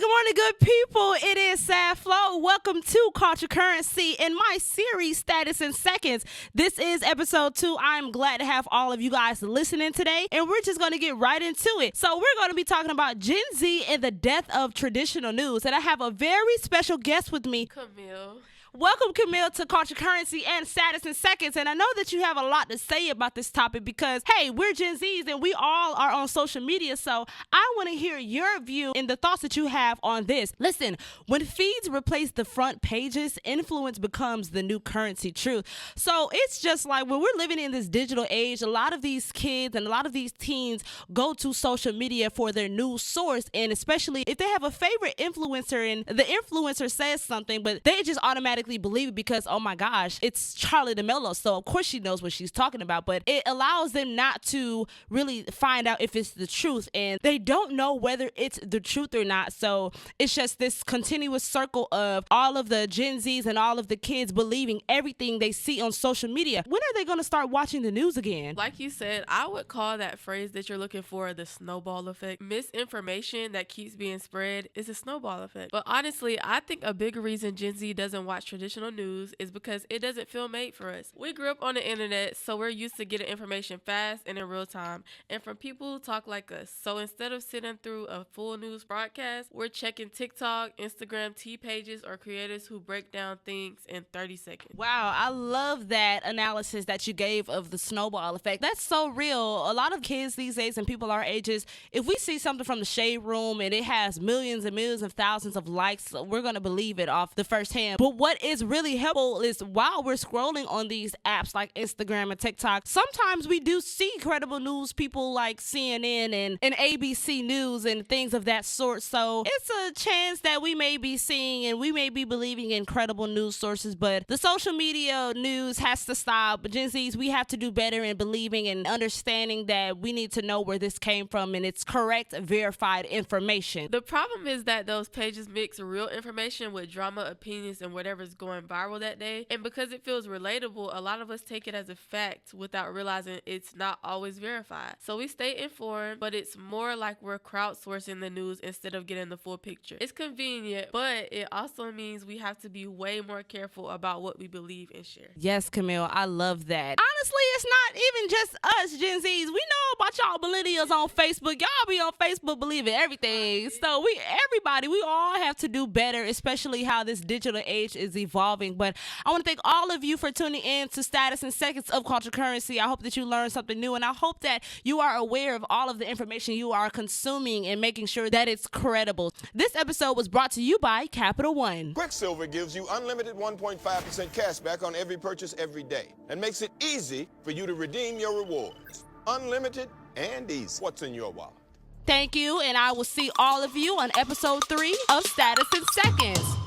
Good morning, good people. It is Sad Flow. Welcome to Culture Currency in my series, Status in Seconds. This is episode 2. I'm glad to have all of you guys listening today, and we're just going to get right into it. So we're going to be talking about Gen Z and the death of traditional news, and I have a very special guest with me, Camille. Welcome, Camille, to Culture Currency and Status in Seconds. And I know that you have a lot to say about this topic because, hey, we're Gen Zs and we all are on social media. So I want to hear your view and the thoughts that you have on this. Listen, when feeds replace the front pages, influence becomes the new currency truth. So it's just like when we're living in this digital age, a lot of these kids and a lot of these teens go to social media for their news source. And especially if they have a favorite influencer and the influencer says something, but they just automatically believe it because, oh my gosh, it's Charlie D'Amelio, so of course she knows what she's talking about. But it allows them not to really find out if it's the truth, and they don't know whether it's the truth or not. So it's just this continuous circle of all of the Gen Zs and all of the kids believing everything they see on social media. When are they going to start watching the news again? Like you said, I would call that phrase that you're looking for the snowball effect. Misinformation that keeps being spread is a snowball effect. But honestly, I think a bigger reason Gen Z doesn't watch traditional news is because it doesn't feel made for us. We grew up on the internet, so we're used to getting information fast and in real time, and from people who talk like us. So instead of sitting through a full news broadcast, we're checking TikTok, Instagram tea pages, or creators who break down things in 30 seconds. Wow, I love that analysis that you gave of the snowball effect. That's so real. A lot of kids these days and people our ages, if we see something from the shade room and it has millions and millions and thousands of likes, we're going to believe it off the first hand. But what is really helpful is while we're scrolling on these apps like Instagram and TikTok, sometimes we do see credible news people like CNN and ABC News and things of that sort. So it's a chance that we may be seeing and we may be believing in credible news sources, but the social media news has to stop. Gen Zs, we have to do better in believing and understanding that we need to know where this came from and it's correct, verified information. The problem is that those pages mix real information with drama, opinions, and whatever's going viral that day. And because it feels relatable, a lot of us take it as a fact without realizing it's not always verified. So we stay informed, but it's more like we're crowdsourcing the news instead of getting the full picture. It's convenient, but it also means we have to be way more careful about what we believe and share. Yes, Camille, I love that. Honestly, it's not even just us Gen Zs. We know about y'all millennials on Facebook. Y'all be on Facebook believing everything. So we all have to do better, especially how this digital age is evolving. But I want to thank all of you for tuning in to Status in Seconds of Culture Currency. I hope that you learned something new, and I hope that you are aware of all of the information you are consuming and making sure that it's credible. This episode was brought to you by Capital One. Quicksilver gives you unlimited 1.5% cash back on every purchase every day and makes it easy for you to redeem your rewards. Unlimited and easy. What's in your wallet? Thank you, and I will see all of you on episode 3 of Status in Seconds.